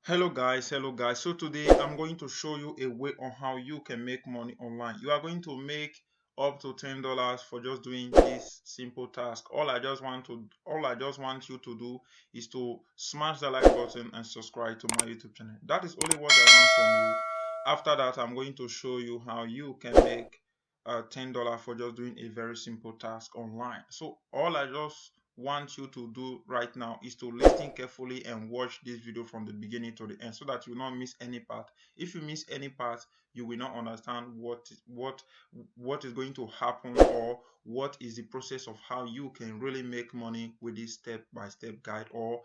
Hello guys, so today I'm going to show you a way on how you can make money online. You are going to make up to $10 for just doing this simple task. All I just want you to do is to smash the like button and subscribe to my YouTube channel. That is only what I want from you. After that, I'm going to show you how you can make $10 for just doing a very simple task online. So all I just want you to do right now is to listen carefully and watch this video from the beginning to the end so that you will not miss any part. If you miss any part, you will not understand what is going to happen, or what is the process of how you can really make money with this step-by-step guide, or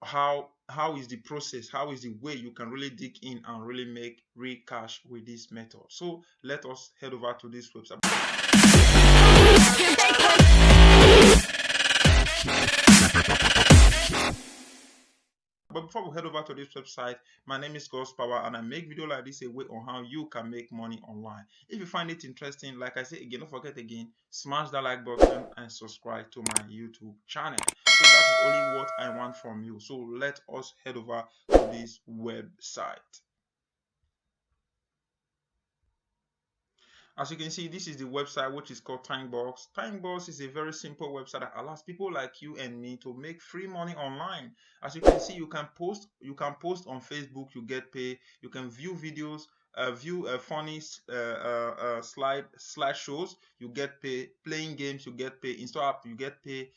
how is the process, how is the way you can really dig in and really make real cash with this method. So let us head over to this website. But before we head over to this website, my name is God's Power and I make video like this a way on how you can make money online. If you find it interesting, like I say again, don't forget again, smash that like button and subscribe to my YouTube channel. So that is only what I want from you. So let us head over to this website. As you can see, this is the website, which is called Timebucks. Timebucks is a very simple website that allows people like you and me to make free money online. As you can see, you can post on Facebook, you get paid. You can view videos, view funny slideshows, you get paid. Playing games, you get paid. Install app, you get paid.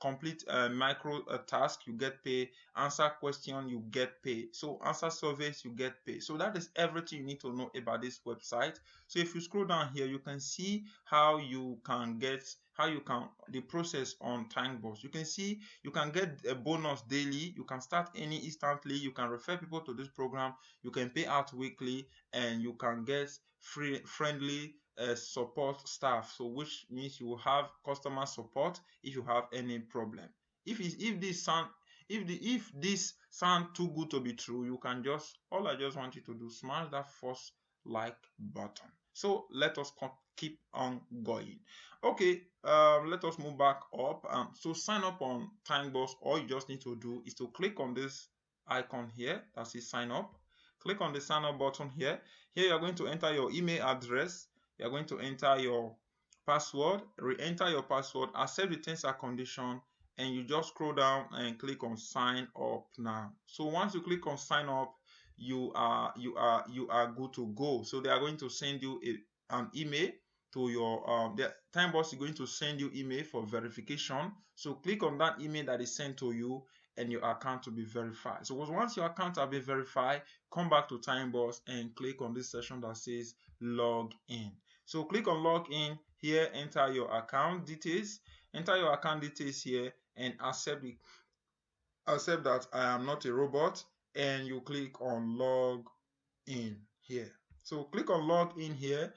Complete micro task, you get paid. Answer question, you get paid. So answer surveys, you get paid. So that is everything you need to know about this website. So if you scroll down here, you can see how you can the process on Timebucks. You can see you can get a bonus daily, you can start any instantly, you can refer people to this program, you can pay out weekly, and you can get friendly support staff, so which means you will have customer support if you have any problem. If this sound too good to be true, you can all I just want you to do, smash that first like button. So let us keep on going. Okay, let us move back up. So sign up on Timebucks. All you just need to do is to click on this icon here that says sign up. Click on the sign up button here. Here you are going to enter your email address. You are going to enter your password, re-enter your password, accept the terms and condition, and you just scroll down and click on sign up now. So once you click on sign up, you are good to go. So they are going to send you an email to your the Timebucks is going to send you email for verification. So click on that email that is sent to you and your account will be verified. So once your account has been verified, come back to Timebucks and click on this section that says log in. So click on log in here, enter your account details, here, and accept that I am not a robot, and you click on log in here. So click on log in here.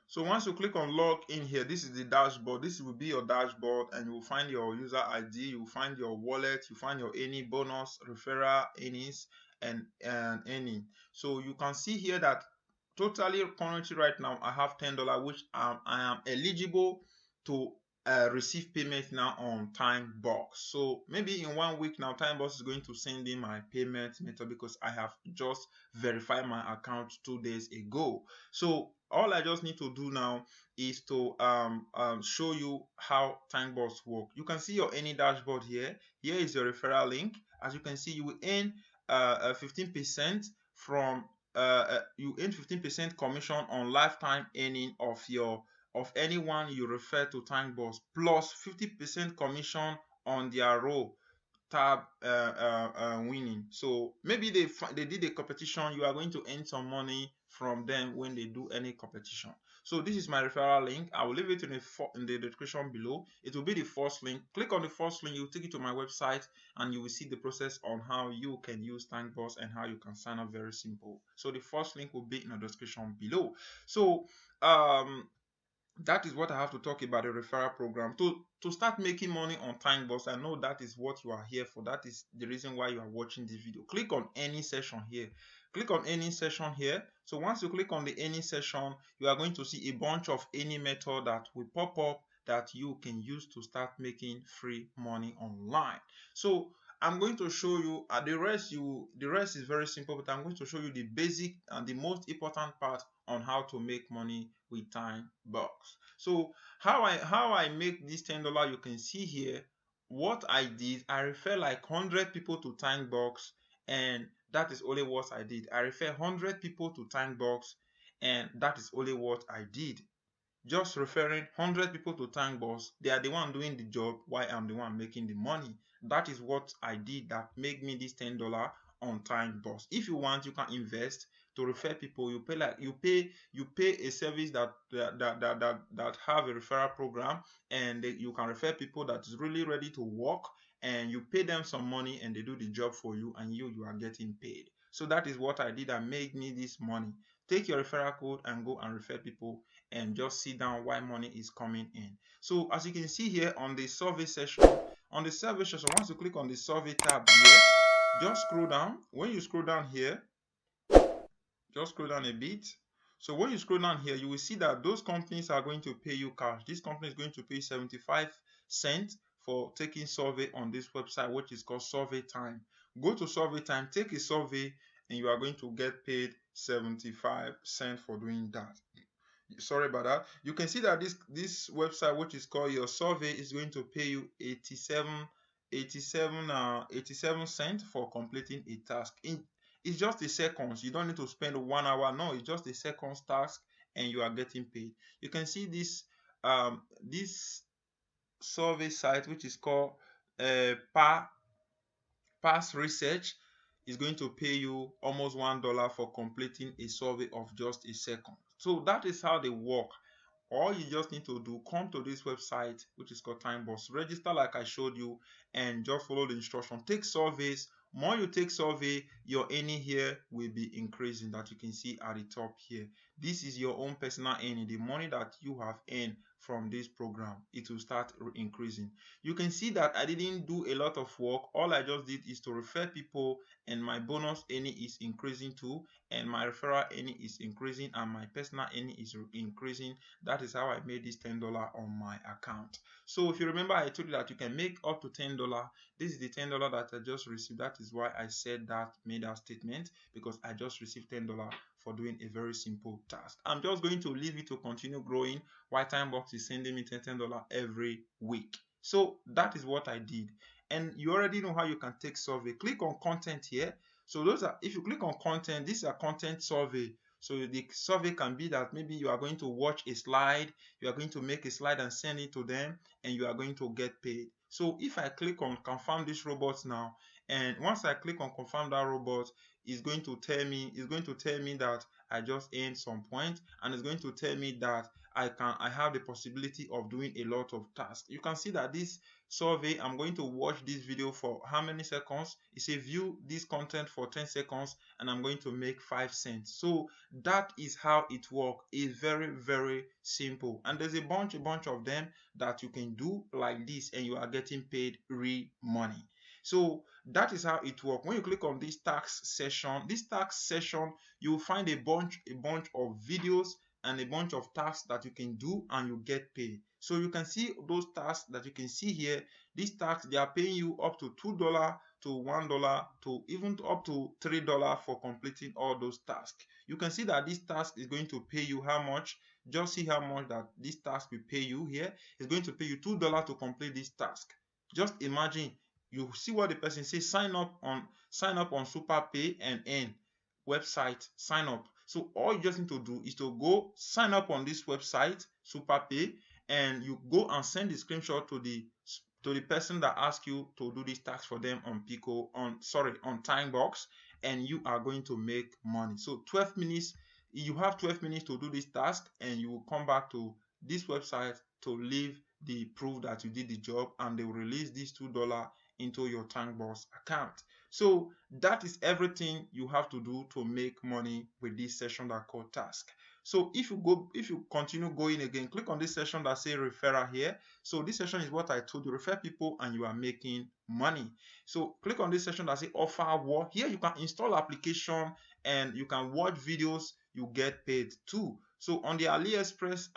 So once you click on log in here, this is the dashboard. This will be your dashboard, and you will find your user ID, you will find your wallet, you find your any bonus, referral, earnings, and earning. So you can see here that totally currently right now I have $10, which I am eligible to receive payment now on Timebucks. So maybe in 1 week now, Timebucks is going to send in my payment method because I have just verified my account 2 days ago. So all I just need to do now is to show you how Timebucks work. You can see your any dashboard here. Here is your referral link. As you can see, you will earn 15% from you earn 15% commission on lifetime earning of anyone you refer to Timebucks, plus 50% commission on their role tab winning. So maybe they did a competition, you are going to earn some money from them when they do any competition. So this is my referral link. I will leave it in the description below. It will be the first link. Click on the first link, you'll take you to my website, and you will see the process on how you can use Timebucks and how you can sign up. Very simple. So the first link will be in the description below. So that is what I have to talk about the referral program. To start making money on Timebucks, I know that is what you are here for. That is the reason why you are watching this video. Click on any session here. Click on any session here. So once you click on the any session, you are going to see a bunch of any method that will pop up that you can use to start making free money online. So I'm going to show you the rest is very simple, but I'm going to show you the basic and the most important part on how to make money with Timebucks. So how I make this $10, you can see here what I did. I refer like 100 people to Timebucks, and that is only what I did. I refer 100 people to Timebucks, and that is only what I did. Just referring 100 people to Timebucks, they are the one doing the job while I'm the one making the money. That is what I did that made me this $10 on Timebucks. If you want, you can invest to refer people. You pay a service that have a referral program, and you can refer people that is really ready to work, and you pay them some money and they do the job for you, and you are getting paid. So that is what I did that made me this money. Take your referral code and go and refer people, and just see down why money is coming in. So as you can see here on the survey session, once you click on the survey tab here, just scroll down. When you scroll down here, just scroll down a bit. So when you scroll down here, you will see that those companies are going to pay you cash. This company is going to pay 75 cents for taking survey on this website, which is called Survey Time. Go to Survey Time, take a survey, and you are going to get paid 75 cents for doing that. Sorry about that. You can see that this website, which is called Your Survey, is going to pay you 87 cents for completing a task. It's just a seconds. You don't need to spend 1 hour. No, it's just a seconds task, and you are getting paid. You can see this survey site, which is called Past Research, is going to pay you almost $1 for completing a survey of just a second. So that is how they work. All you just need to do, come to this website, which is called Timebucks, register like I showed you, and just follow the instruction. Take surveys. More you take survey, your earning here will be increasing, that you can see at the top here. This is your own personal earning, the money that you have earned from this program. It will start increasing. You can see that I didn't do a lot of work. All I just did is to refer people, and my bonus earning is increasing too, and my referral earning is increasing, and my personal earning is increasing. That is how I made this $10 on my account. So if you remember, I told you that you can make up to $10. This is the $10 that I just received. That is why I said that, made that statement, because I just received $10 for doing a very simple task. I'm just going to leave it to continue growing while Timebucks is sending me $10 every week. So that is what I did. And you already know how you can take survey. Click on content here. So if you click on content, this is a content survey. So the survey can be that maybe you are going to watch a slide, you are going to make a slide and send it to them, and you are going to get paid. So if I click on confirm this robot now, and once I click on confirm that robot, it's going to tell me that I just earned some points, and it's going to tell me that I have the possibility of doing a lot of tasks. You can see that this survey, I'm going to watch this video for how many seconds? It says view this content for 10 seconds, and I'm going to make 5 cents. So that is how it works. It's very, very simple, and there's a bunch of them that you can do like this, and you are getting paid real money. So that is how it works. When you click on this tax session, you will find a bunch of videos and a bunch of tasks that you can do, and you get paid. So you can see those tasks that you can see here. These tasks, they are paying you up to $2 to $1 to even up to $3 for completing all those tasks. You can see that this task is going to pay you how much. Just see how much that this task will pay you here. It's going to pay you $2 to complete this task. Just imagine, you see what the person says, sign up on SuperPay and earn website, sign up. So all you just need to do is to go sign up on this website, SuperPay, and you go and send the screenshot to the person that asked you to do this task for them on Timebucks, and you are going to make money. So 12 minutes, you have 12 minutes to do this task, and you will come back to this website to leave the proof that you did the job, and they will release this $2 into your Timebucks account. So that is everything you have to do to make money with this session that called task. So if you continue going again, click on this session that say referral here. So this session is what I told you, refer people and you are making money. So click on this session that say offer war. Here you can install application and you can watch videos, you get paid too. So on the AliExpress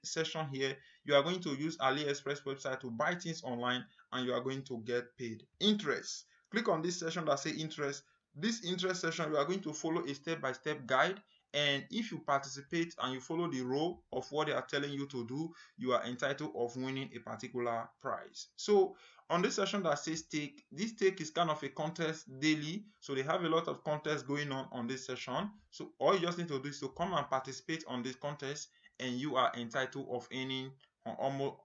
session here, you are going to use AliExpress website to buy things online, and you are going to get paid interest. Click on this section that say interest. This interest section, you are going to follow a step-by-step guide, and if you participate and you follow the rule of what they are telling you to do, you are entitled of winning a particular prize. So on this session that says take, this take is kind of a contest daily, so they have a lot of contests going on this session. So all you just need to do is to come and participate on this contest, and you are entitled of earning almost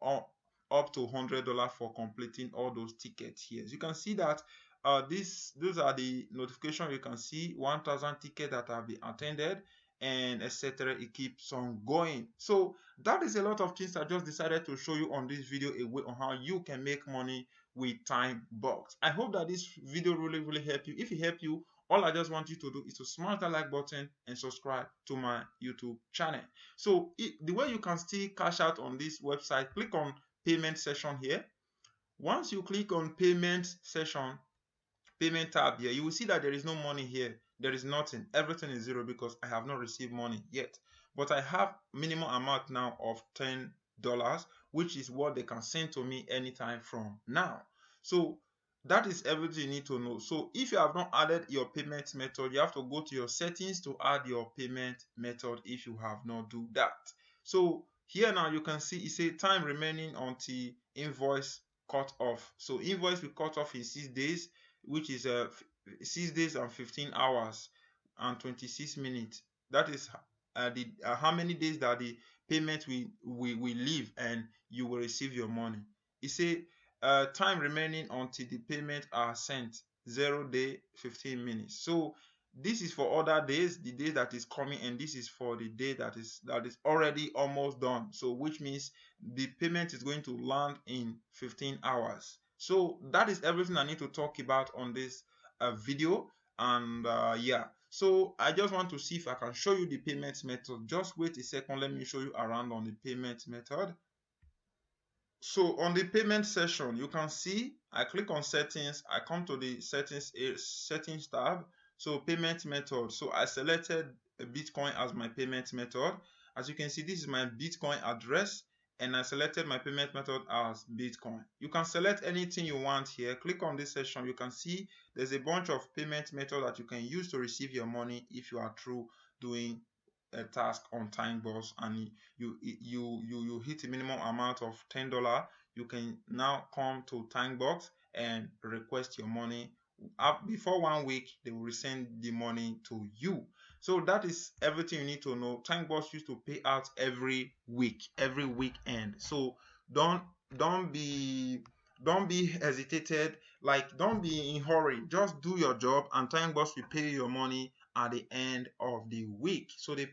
up to $100 for completing all those tickets here. As you can see that those are the notifications. You can see 1,000 tickets that have been attended, and etc. It keeps on going. So that is a lot of things I just decided to show you on this video, a way on how you can make money with Timebucks. I hope that this video really helped you. If it helped you, all I just want you to do is to smash that like button and subscribe to my YouTube channel. So the way you can still cash out on this website, click on payment section here. Once you click on payment section, payment tab here, you will see that there is no money here. There is nothing. Everything is zero because I have not received money yet. But I have minimum amount now of $10, which is what they can send to me anytime from now. So that is everything you need to know. So if you have not added your payment method, you have to go to your settings to add your payment method if you have not do that. So here now you can see it say time remaining until invoice cut off. So invoice will cut off in 6 days, which is 6 days and 15 hours and 26 minutes. That is how many days that the payment will leave and you will receive your money. It say time remaining until the payment are sent, 0 day 15 minutes. So this is for other days, the day that is coming, and this is for the day that is already almost done. So which means the payment is going to land in 15 hours. So that is everything I need to talk about on this video. And yeah, so I just want to see if I can show you the payment method. Just wait a second, let me show you around on the payment method. So on the payment section, you can see I click on settings, I come to the settings tab. So payment method, so I selected a Bitcoin as my payment method. As you can see, this is my Bitcoin address, and I selected my payment method as Bitcoin. You can select anything you want here. Click on this section, you can see there's a bunch of payment methods that you can use to receive your money if you are through doing a task on Timebucks and you hit a minimum amount of $10. You can now come to Timebucks and request your money. Before 1 week, they will send the money to you. So that is everything you need to know. Timebucks used to pay out every week, every weekend. So don't be hesitated, like don't be in hurry. Just do your job, and Timebucks will pay your money at the end of the week. So they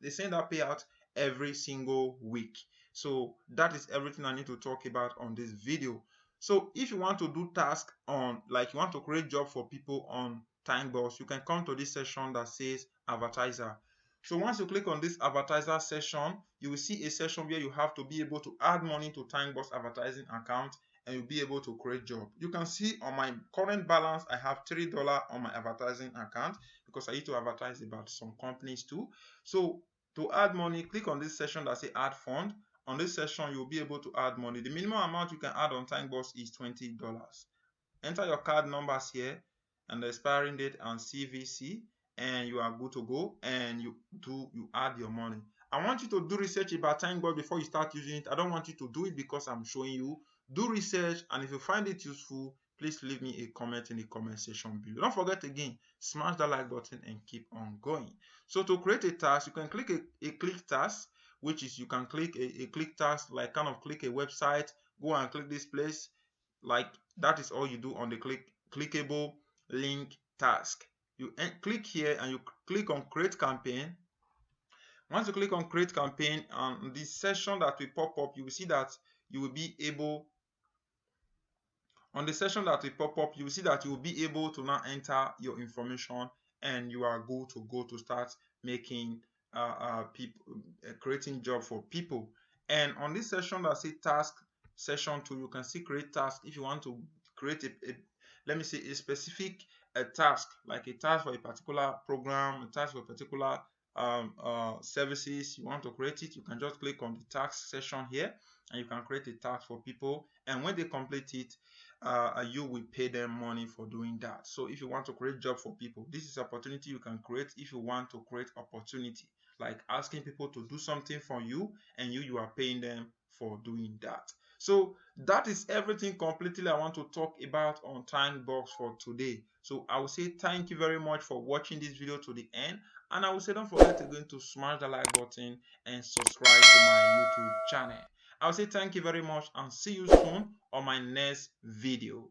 send out payout every single week. So that is everything I need to talk about on this video. So if you want to do task on, like you want to create job for people on Timebucks, you can come to this section that says advertiser. So once you click on this advertiser section, you will see a section where you have to be able to add money to Timebucks advertising account, and you'll be able to create job. You can see on my current balance, I have $3 on my advertising account because I need to advertise about some companies too. So to add money, click on this section that says add fund. On this section, you'll be able to add money. The minimum amount you can add on Timebucks is $20. Enter your card numbers here and the expiring date and CVC, and you are good to go, and you add your money. I want you to do research about Timebucks before you start using it. I don't want you to do it because I'm showing you. Do research, and if you find it useful, please leave me a comment in the comment section below. Don't forget again, smash that like button and keep on going. So to create a task, you can click a click task, which is you can click a click task, like kind of click a website, go and click this place. Like that is all you do on the clickable link task. You click here and you click on create campaign. Once you click on create campaign, and this session that will pop up, you will see that you will be able, on the session that will pop up, you will see that you will be able to now enter your information, and you are good to go to start making creating job for people. And on this session that say task session 2, you can see create task. If you want to create let me say a specific task, like a task for a particular program, a task for a particular services you want to create it, you can just click on the task section here and you can create a task for people, and when they complete it, you will pay them money for doing that. So if you want to create job for people, this is opportunity you can create. If you want to create opportunity like asking people to do something for you and you are paying them for doing that. So that is everything completely I want to talk about on Timebucks for today. So I will say thank you very much for watching this video to the end, and I will say don't forget to smash the like button and subscribe to my YouTube channel. I will say thank you very much and see you soon on my next video.